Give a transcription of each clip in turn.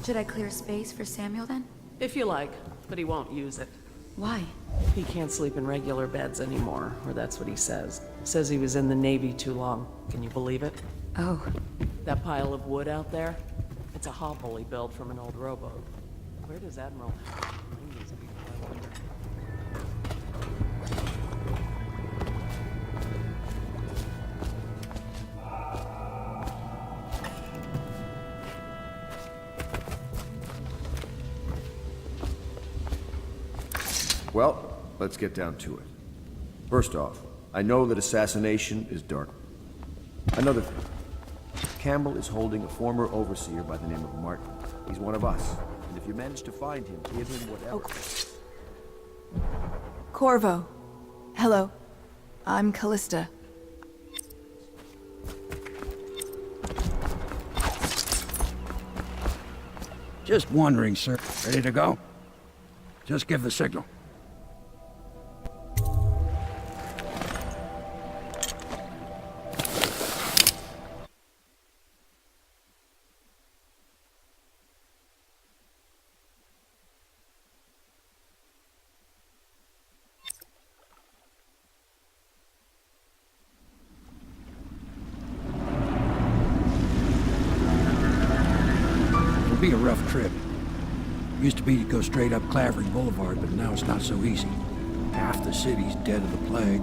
Should I clear space for Samuel then? If you like, but he won't use it. Why? He can't sleep in regular beds anymore, or that's what he says. Says he was in the Navy too long. Can you believe it? Oh. That pile of wood out there? It's a hovel he built from an old rowboat. Where does Admiral bring these people, I wonder? Well, let's get down to it. First off, I know that assassination is dark. Another thing, Campbell is holding a former overseer by the name of Martin. He's one of us, and if you manage to find him, give him whatever... Corvo. Hello. I'm Callista. Just wondering, sir. Ready to go? Just give the signal. It'll be a rough trip. Used to be to go straight up Clavering Boulevard, but now it's not so easy. Half the city's dead of the plague.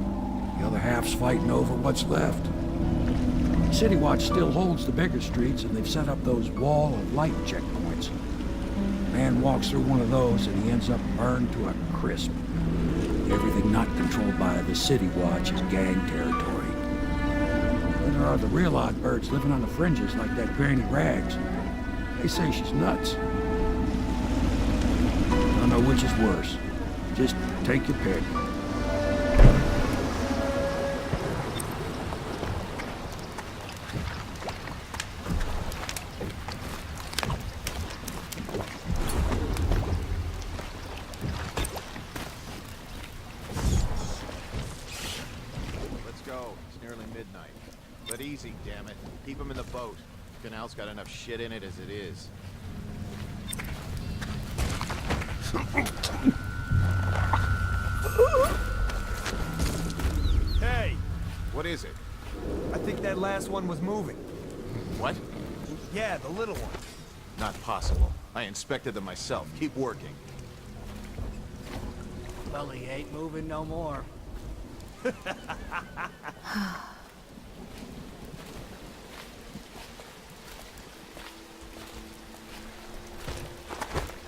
The other half's fighting over what's left. City Watch still holds the bigger streets, and they've set up those wall of light checkpoints. Man walks through one of those, and he ends up burned to a crisp. Everything not controlled by the City Watch is gang territory. Then there are the real odd birds living on the fringes like that Granny Rags. They say she's nuts. Don't know which is worse. Just take your pick. Let's go. It's nearly midnight. But easy, damn it. Keep him in the boat. The canal's got enough shit in it as it is. Hey! What is it? I think that last one was moving. What? Yeah, the little one. Not possible. I inspected them myself. Keep working. Well, he ain't moving no more.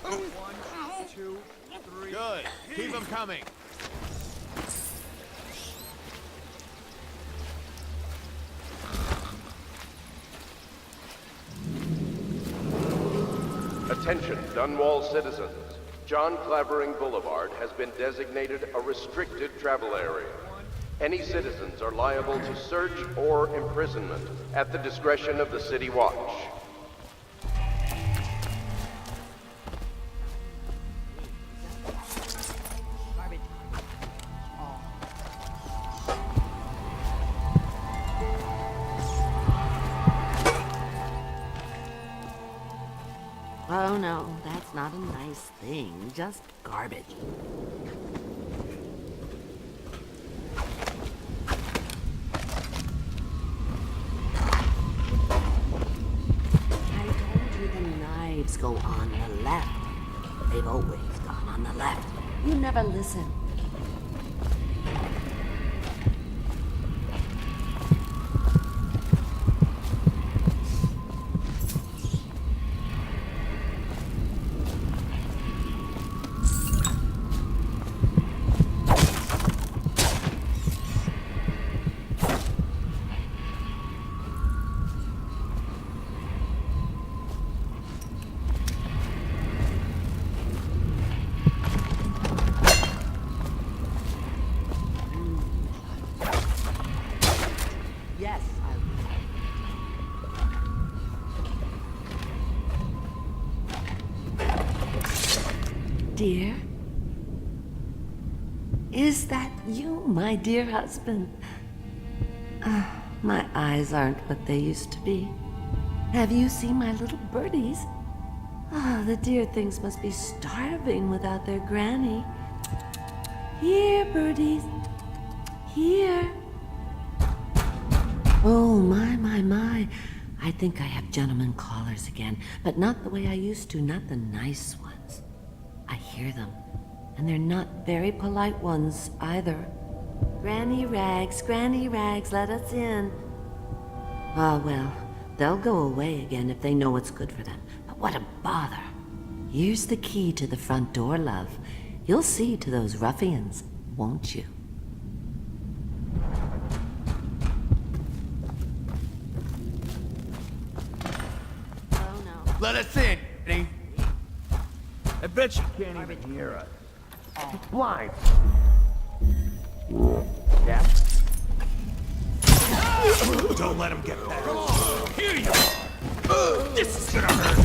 One, two, three. Good. Keep them coming. Attention, Dunwall citizens. John Clavering Boulevard has been designated a restricted travel area. Any citizens are liable to search or imprisonment at the discretion of the City Watch. Oh no, that's not a nice thing. Just garbage. I told you the knives go on the left. They've always gone on the left. You never listen. Yes, I will. Dear? Is that you, my dear husband? My eyes aren't what they used to be. Have you seen my little birdies? Oh, the dear things must be starving without their granny. Here, birdies. Here. Oh, my. I think I have gentlemen callers again, but not the way I used to, not the nice ones. I hear them, and they're not very polite ones either. Granny Rags, let us in. Ah, well, they'll go away again if they know what's good for them. But what a bother. Here's the key to the front door, love. You'll see to those ruffians, won't you? Oh, no. Let us in, Eddie. I bet you can't even hear us. It's blind. Yeah. Don't let him get past. Here you are. This is gonna hurt.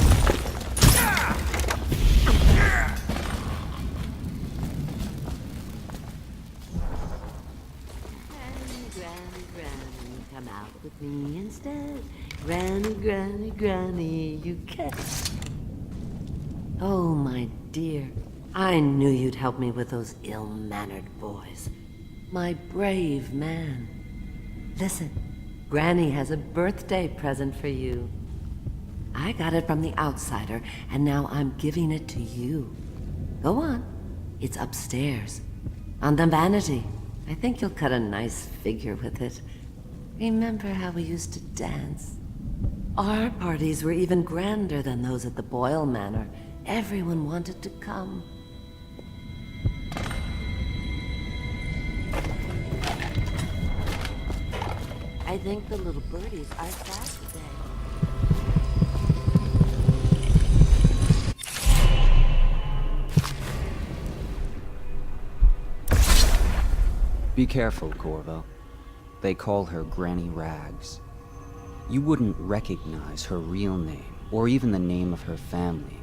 Granny, come out with me instead. Granny, you can't. Oh, my dear. I knew you'd help me with those ill-mannered boys. My brave man. Listen, Granny has a birthday present for you. I got it from the outsider, and now I'm giving it to you. Go on. It's upstairs. On the vanity. I think you'll cut a nice figure with it. Remember how we used to dance? Our parties were even grander than those at the Boyle Manor. Everyone wanted to come. I think the little birdies are sad today. Be careful, Corvo. They call her Granny Rags. You wouldn't recognize her real name, or even the name of her family,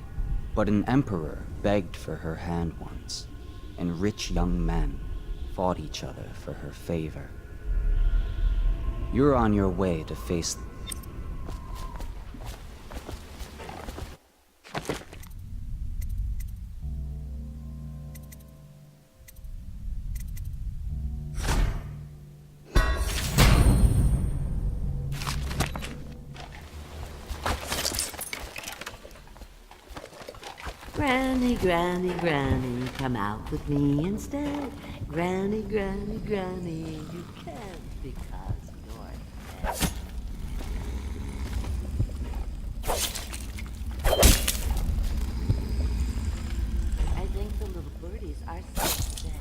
but an emperor begged for her hand once, and rich young men fought each other for her favor. You're on your way to face... Granny, come out with me instead. Granny, you can't because you're dead. I think the little birdies are sick today.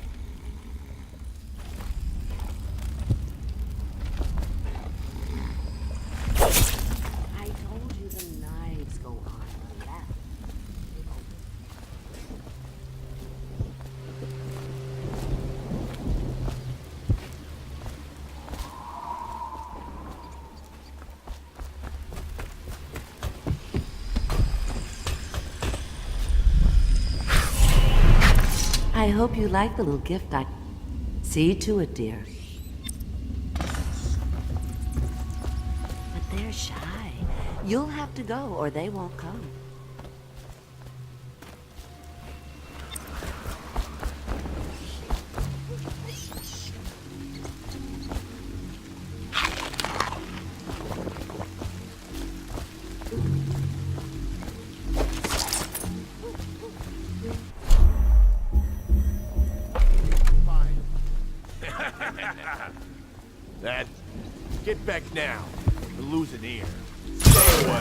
I told you the knives go on the left. I hope you like the little gift I... See to it, dear. But they're shy. You'll have to go, or they won't come. That. Get back now. We're losing ear. Stay away.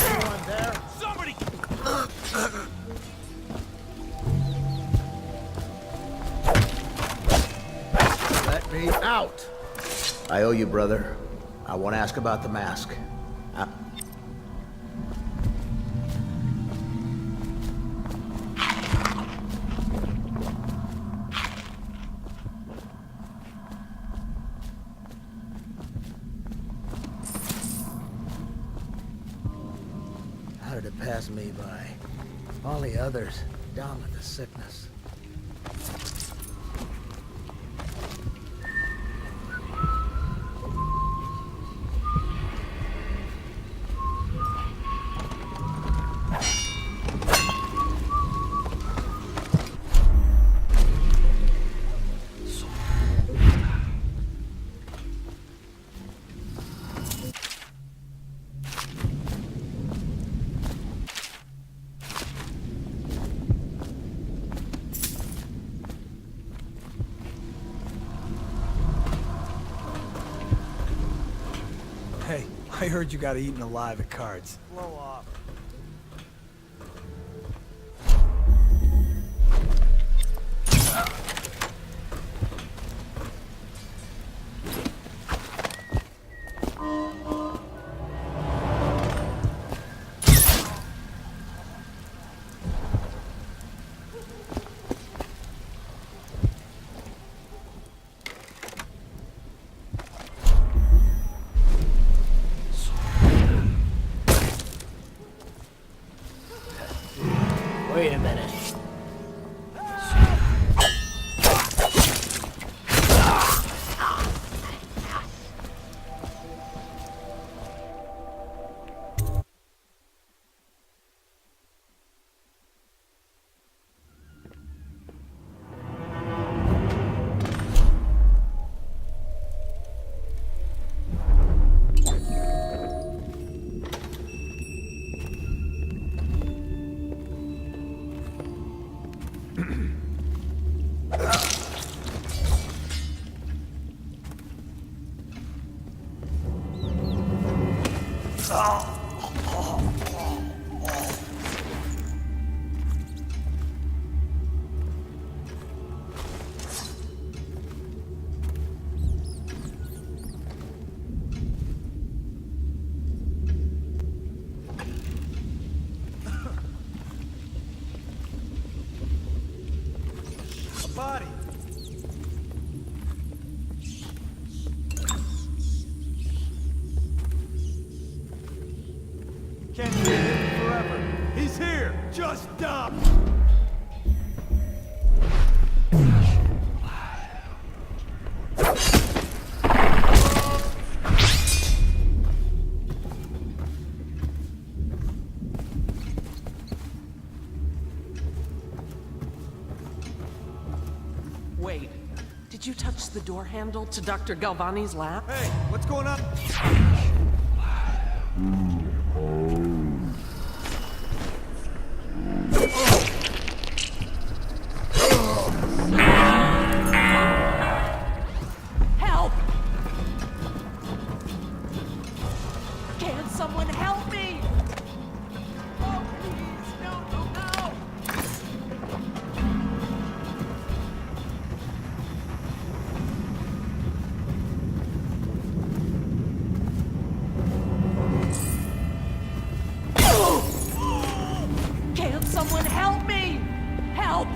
Anyone there? Somebody! Let me out! I owe you, brother. I want to ask about the mask. How did it pass me by? All the others down with the sickness. I heard you got eaten alive at cards. Blow off. Wait a minute. Body. Can't be hidden forever. He's here. Just stop. Wait, did you touch the door handle to Dr. Galvani's lab? Hey, what's going on? Help! Can someone help me? Oh, please, no, no, no! Can someone help me? Help!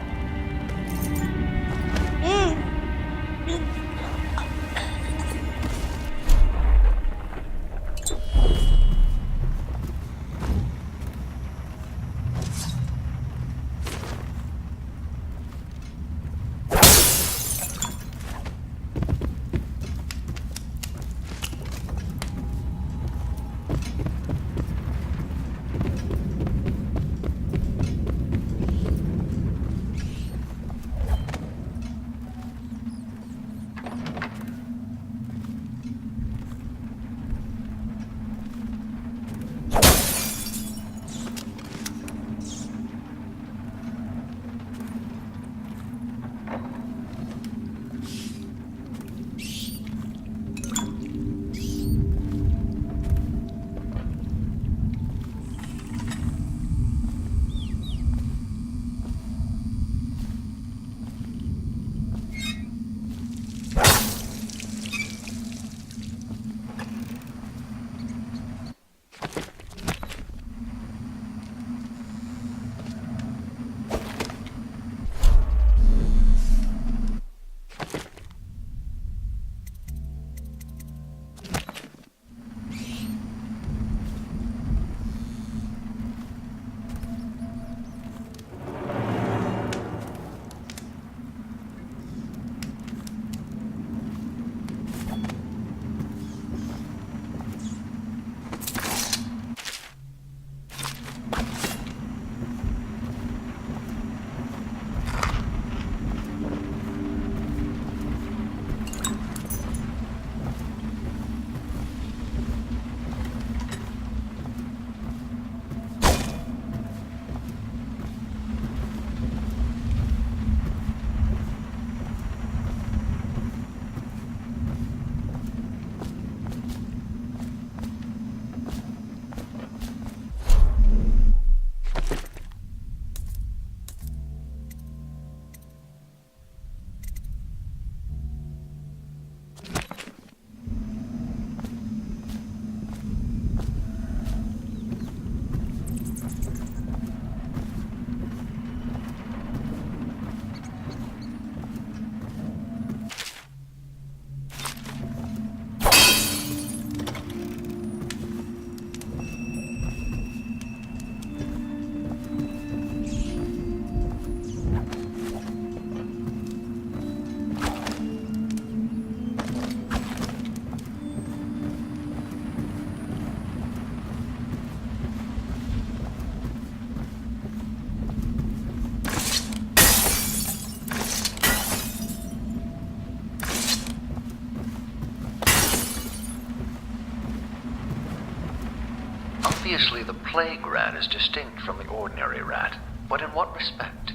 plague rat is distinct from the ordinary rat, but in what respect?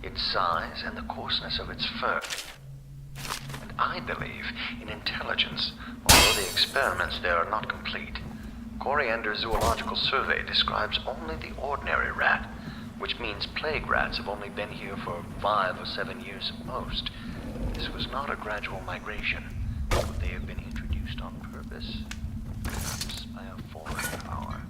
Its size and the coarseness of its fur. And I believe in intelligence, although the experiments there are not complete. Coriander's zoological survey describes only the ordinary rat, which means plague rats have only been here for 5 or 7 years at most. This was not a gradual migration, but they have been introduced on purpose, perhaps by a foreign power.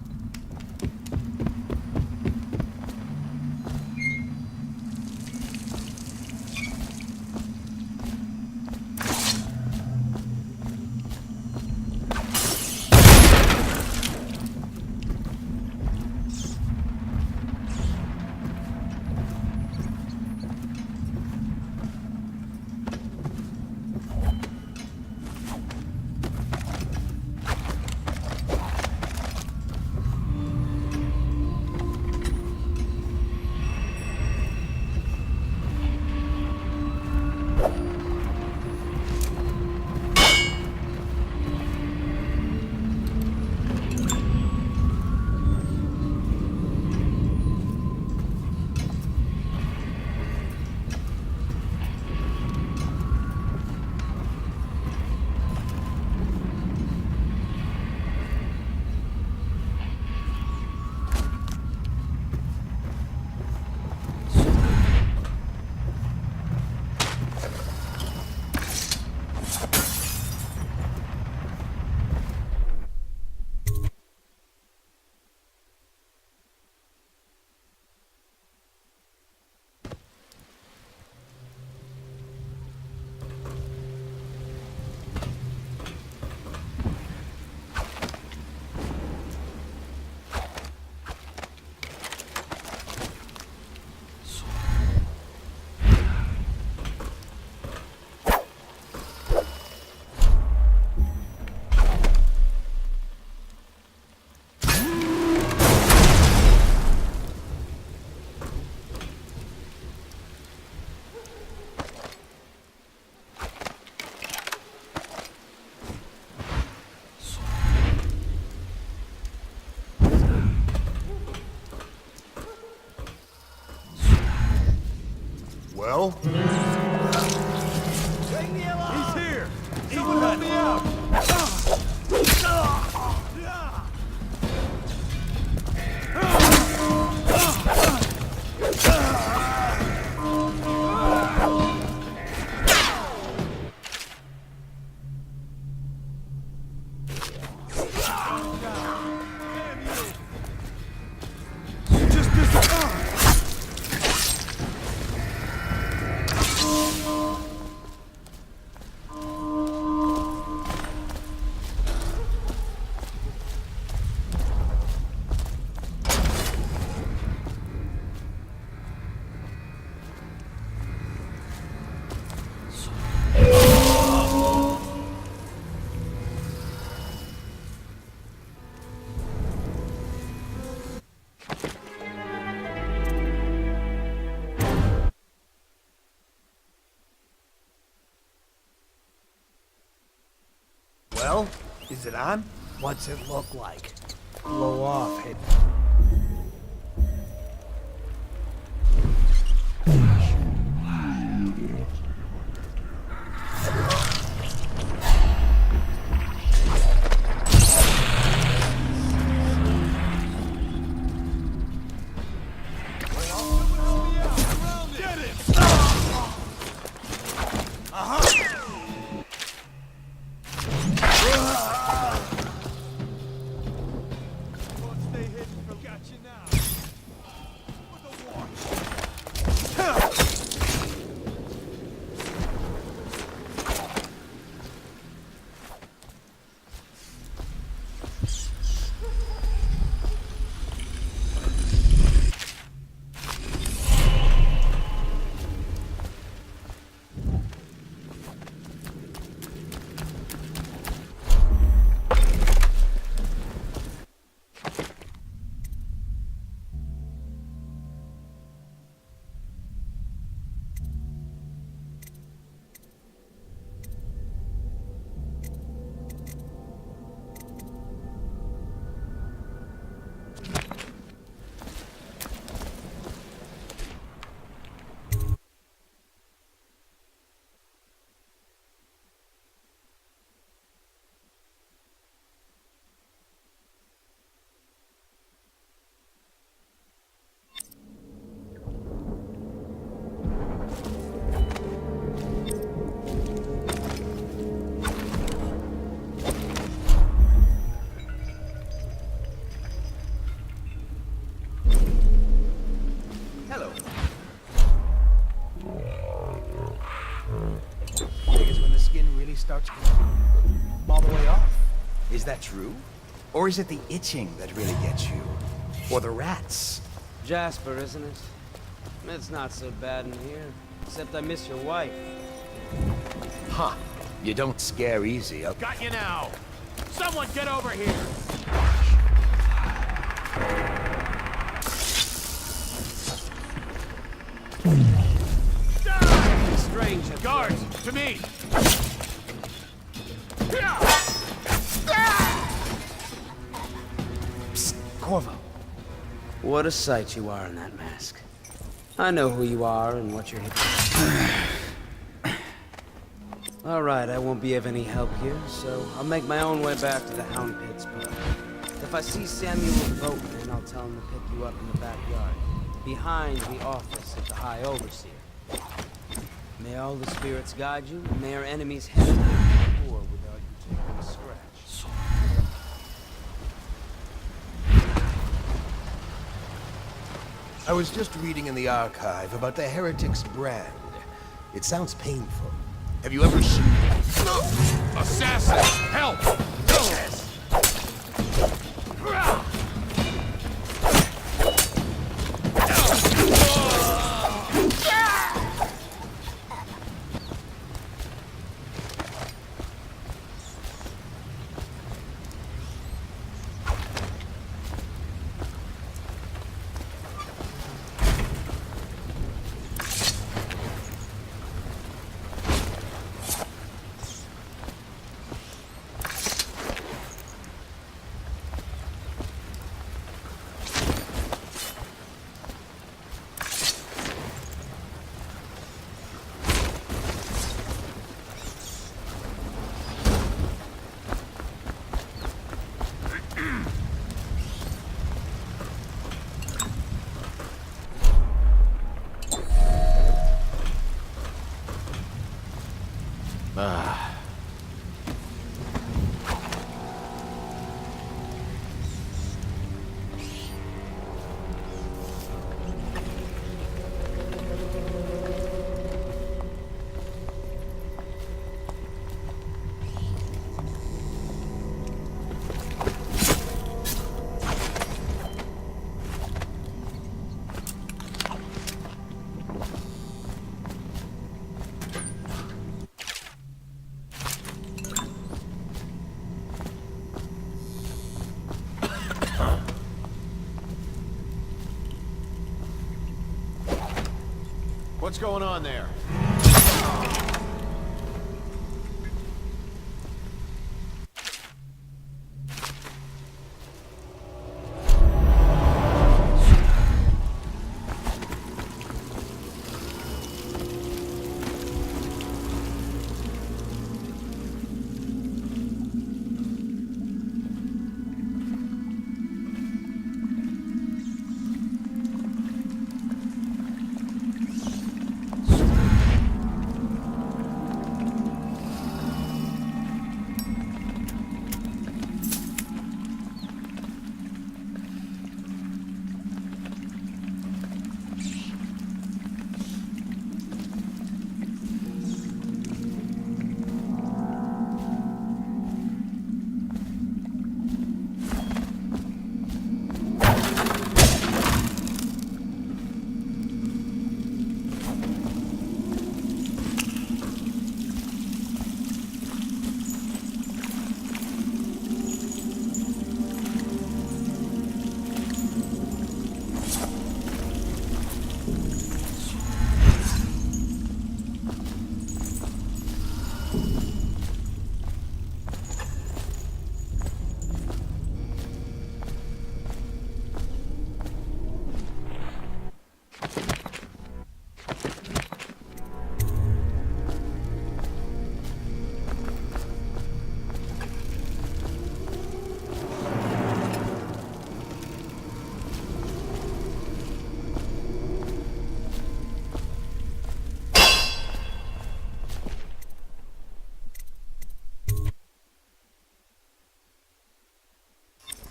Well? He's here! Someone help me out! Well, is it on? What's it look like? Blow off, hey. Stay hidden. Got you now. With a watch. face starts all the way off. Is that true? Or is it the itching that really gets you? Or the rats? Jasper, isn't it? It's not so bad in here, except I miss your wife. Huh. You don't scare easy, okay? Got you now! Someone get over here! Strange. Guards, to me! Psst, Corvo. What a sight you are in that mask. I know who you are and what you're here. All right, I won't be of any help here, so I'll make my own way back to the Hound Pits, but if I see Samuel the boatman, I'll tell him to pick you up in the backyard, behind the office of the High Overseer. May all the spirits guide you, and may our enemies hesitate to war without you taking a scratch. I was just reading in the archive about the Heretics brand. It sounds painful. Have you ever seen... Assassin! Help! What's going on there?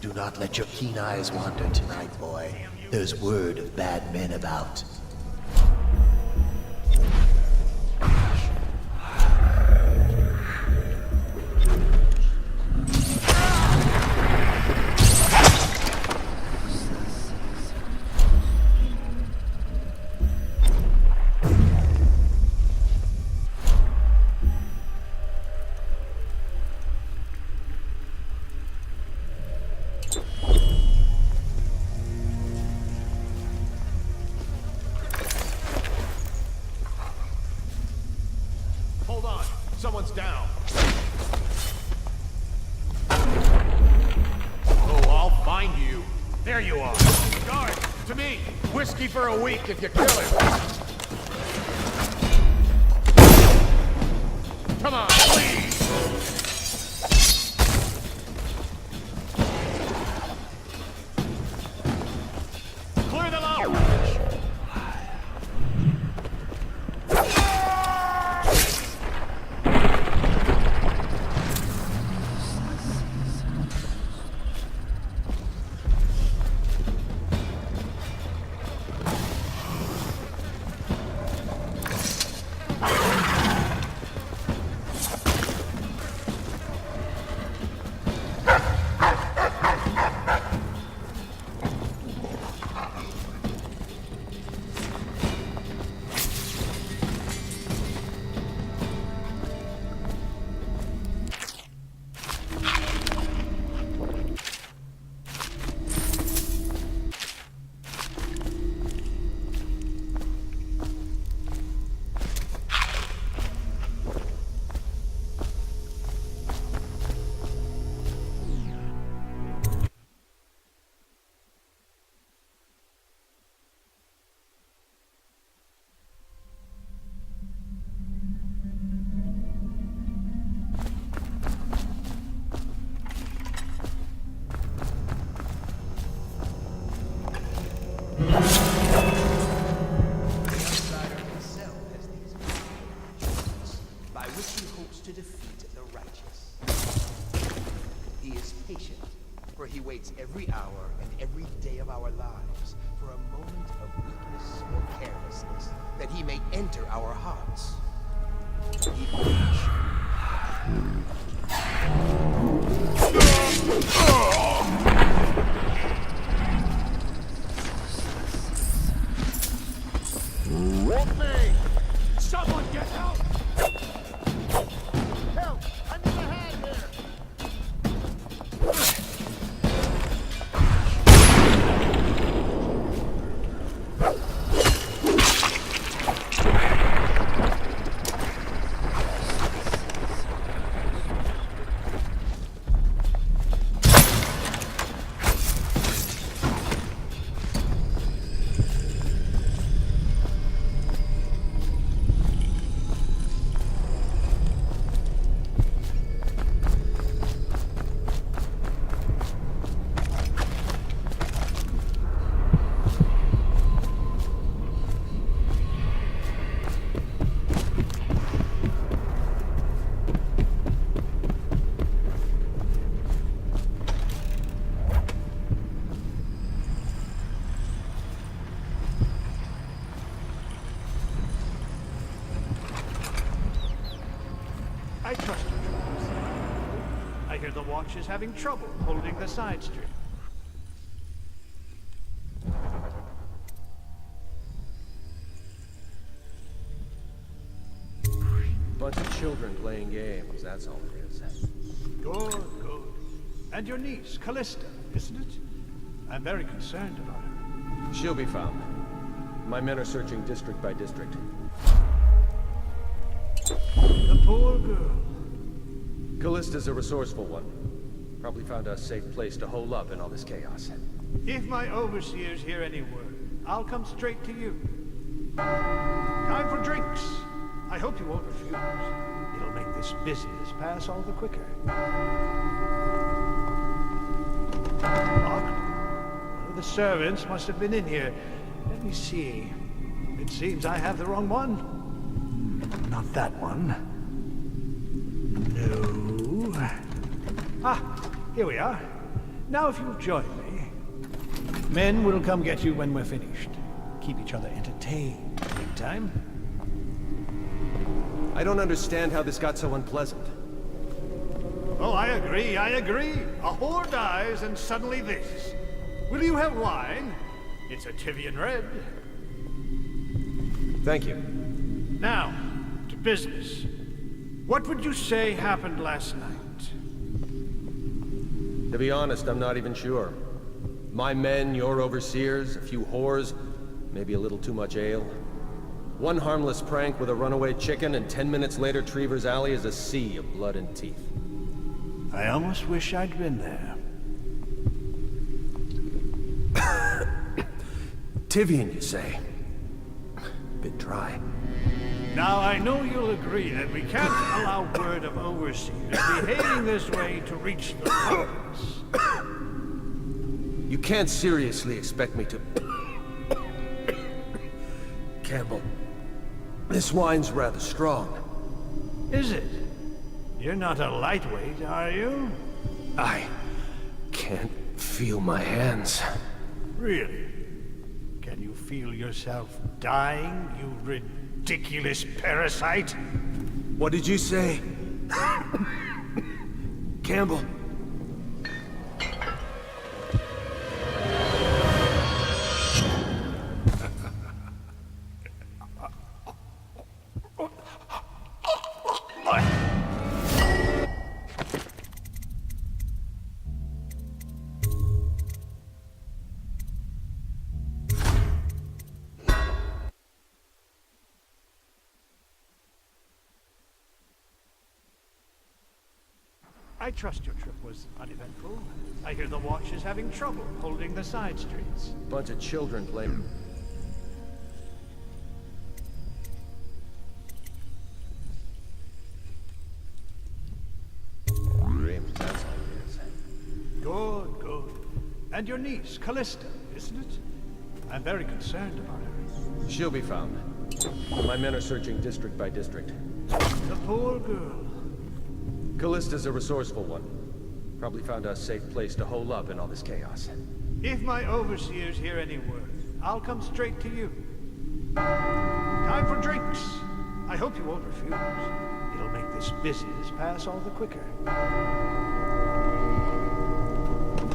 Do not let your keen eyes wander tonight, boy. There's word of bad men about. Someone's down. Oh, I'll find you. There you are. Guard, to me. Whiskey for a week if you kill him. Come on, please. Clear them out. He waits every hour and every day of our lives for a moment of weakness or carelessness, that he may enter our hearts. Help me! Someone get help! Help! I need a hand here! I trust you, Travis. I hear the Watch is having trouble holding the side street. Bunch of children playing games, that's all it is. Good, good. And your niece, Callista, isn't it? I'm very concerned about her. She'll be found. My men are searching district by district. The poor girl. Callista's a resourceful one. Probably found a safe place to hole up in all this chaos. If my overseers hear any word, I'll come straight to you. Time for drinks. I hope you won't refuse. It'll make this business pass all the quicker. Locked. One of the servants must have been in here. Let me see. It seems I have the wrong one. Not that one. No. Ah, here we are. Now if you'll join me. Men will come get you when we're finished. Keep each other entertained. Big time. I don't understand how this got so unpleasant. Oh, I agree. A whore dies and suddenly this. Will you have wine? It's a Tivian red. Thank you. Now, to business. What would you say happened last night? To be honest, I'm not even sure. My men, your overseers, a few whores, maybe a little too much ale. One harmless prank with a runaway chicken, and 10 minutes later, Trevor's Alley is a sea of blood and teeth. I almost wish I'd been there. Tivian, you say? Bit dry. Now, I know you'll agree that we can't allow word of overseers behaving this way to reach the province. You can't seriously expect me to... Campbell, this wine's rather strong. Is it? You're not a lightweight, are you? I can't feel my hands. Really? Can you feel yourself dying, you ridiculous parasite? What did you say? Campbell. I trust your trip was uneventful. I hear the Watch is having trouble holding the side streets. Bunch of children playing. That's all it is. Good, good. And your niece, Callista, isn't it? I'm very concerned about her. She'll be found. My men are searching district by district. The poor girl. Callista's a resourceful one. Probably found a safe place to hole up in all this chaos. If my overseers hear any word, I'll come straight to you. Time for drinks. I hope you won't refuse. It'll make this business pass all the quicker.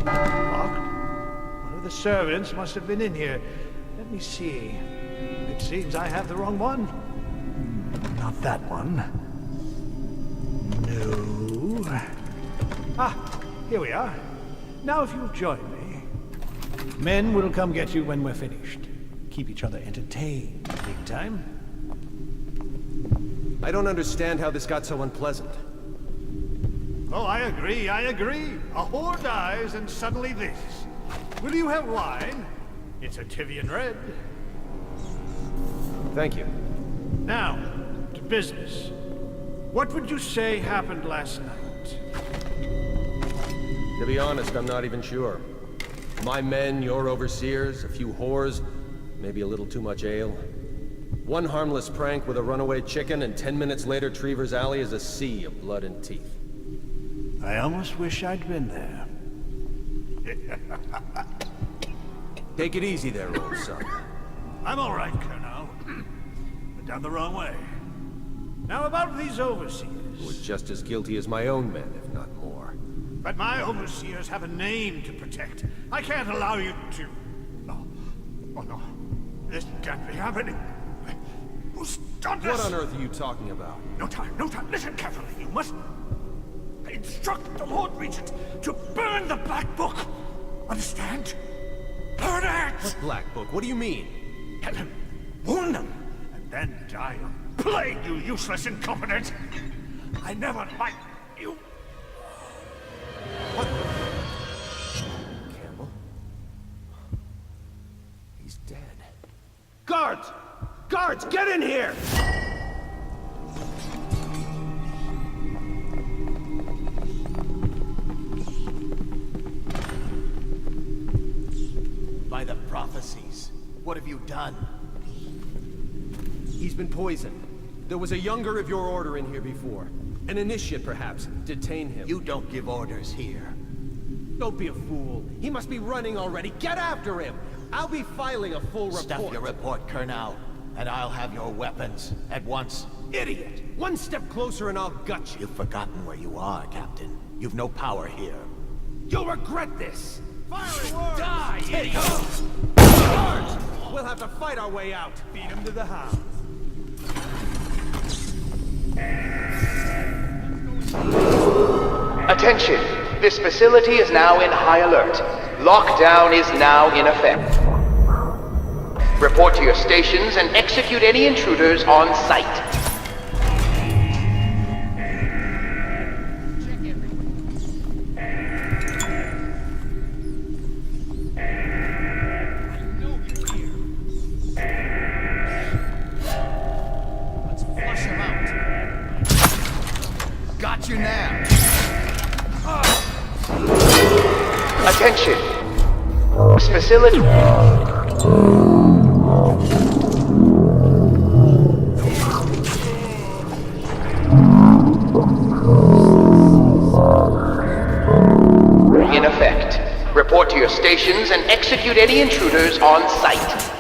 Locked? One of the servants must have been in here. Let me see. It seems I have the wrong one. Not that one. No. Ah, here we are. Now if you'll join me. Men will come get you when we're finished. Keep each other entertained, meantime. I don't understand how this got so unpleasant. Oh, I agree. A whore dies and suddenly this. Will you have wine? It's a Tivian red. Thank you. Now, to business. What would you say happened last night? To be honest, I'm not even sure. My men, your overseers, a few whores, maybe a little too much ale. One harmless prank with a runaway chicken, and 10 minutes later, Trevor's Alley is a sea of blood and teeth. I almost wish I'd been there. Take it easy there, old son. I'm all right, Colonel. But down the wrong way. Now about these overseers. Who was just as guilty as my own men, if not more. But my overseers have a name to protect. I can't allow you to... No. Oh, no. This can't be happening. Who's done this? What on earth are you talking about? No time. Listen carefully. You must instruct the Lord Regent to burn the Black Book. Understand? Burn it! What Black Book? What do you mean? Tell him. Warn them. And then die of plague, you useless incompetent. I never liked you. What? Campbell? He's dead. Guards! Guards, get in here! By the prophecies, what have you done? He's been poisoned. There was a younger of your order in here before. An initiate, perhaps. Detain him. You don't give orders here. Don't be a fool. He must be running already. Get after him! I'll be filing a full report. Stuff your report, Colonel, and I'll have your weapons at once. Idiot! One step closer and I'll gut you. You've forgotten where you are, Captain. You've no power here. You'll regret this! Firing words! Die, idiot! Guards! We'll have to fight our way out. Beat him to the house. Attention! This facility is now in high alert. Lockdown is now in effect. Report to your stations and execute any intruders on sight. Got you now. Attention. This facility. In effect. Report to your stations and execute any intruders on sight.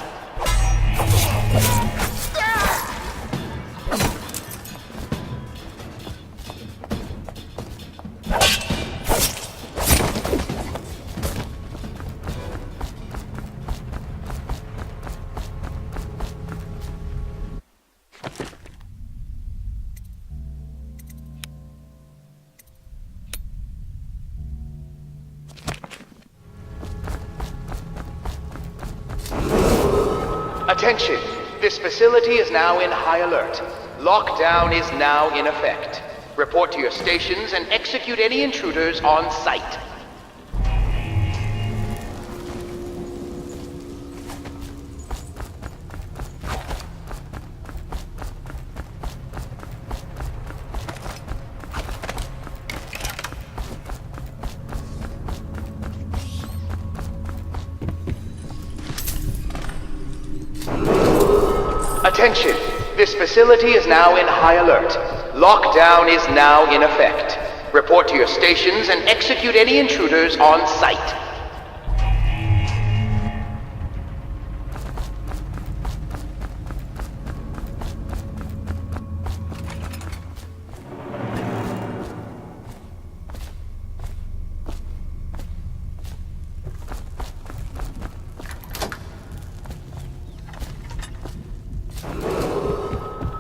Attention! This facility is now in high alert. Lockdown is now in effect. Report to your stations and execute any intruders on sight. Attention! This facility is now in high alert. Lockdown is now in effect. Report to your stations and execute any intruders on sight.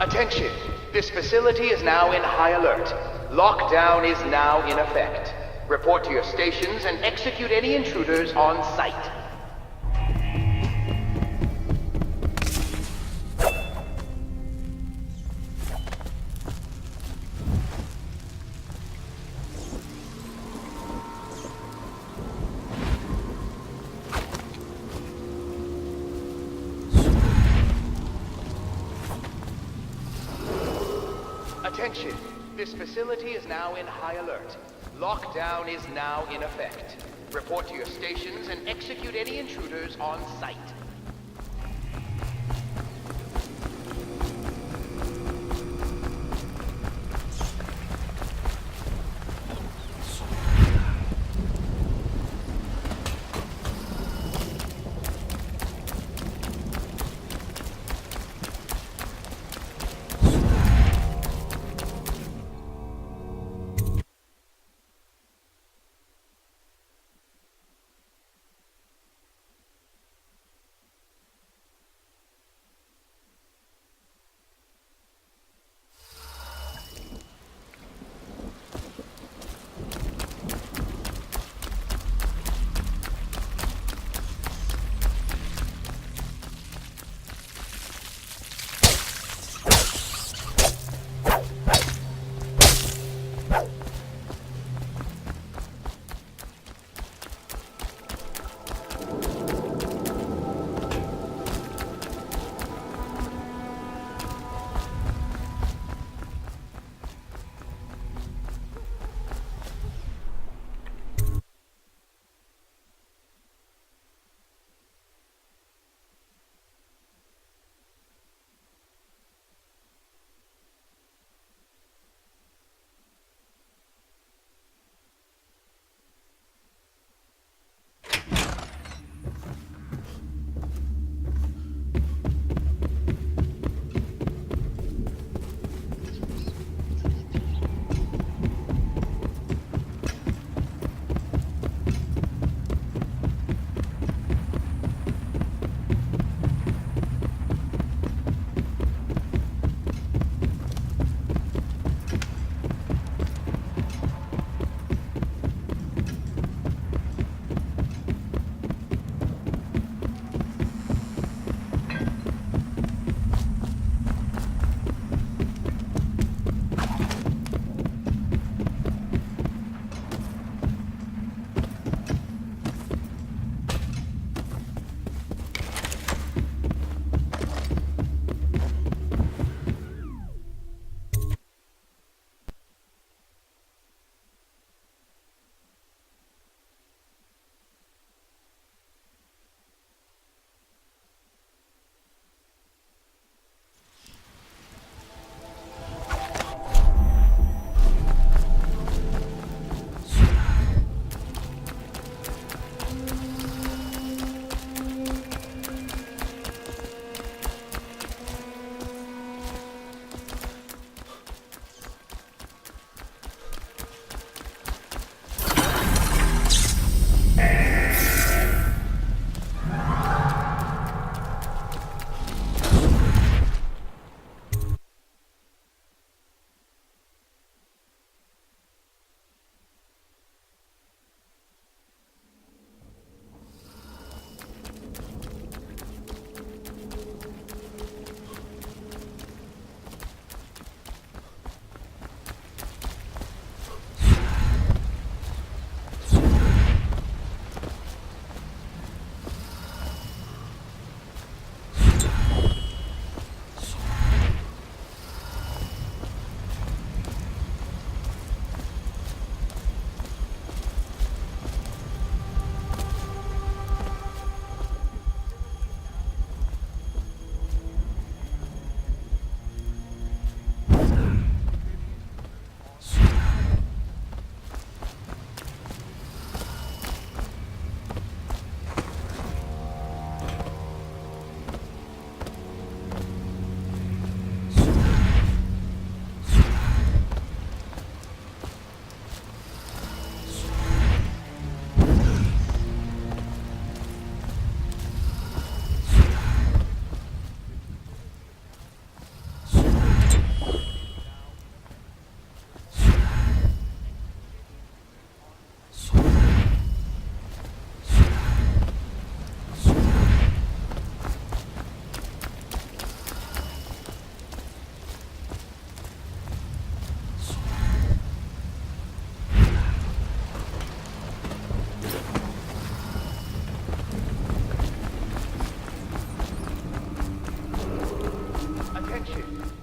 Attention! This facility is now in high alert. Lockdown is now in effect. Report to your stations and execute any intruders on sight. Attention! This facility is now in high alert. Lockdown is now in effect. Report to your stations and execute any intruders on sight.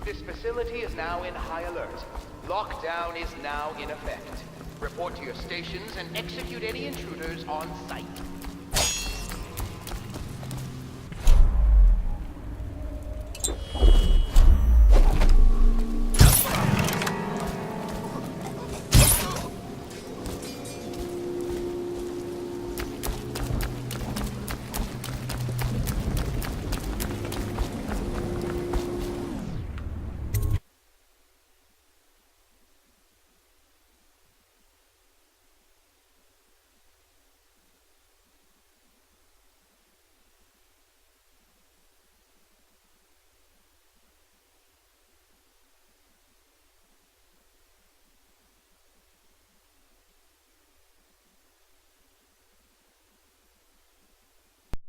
This facility is now in high alert. Lockdown is now in effect. Report to your stations and execute any intruders on sight.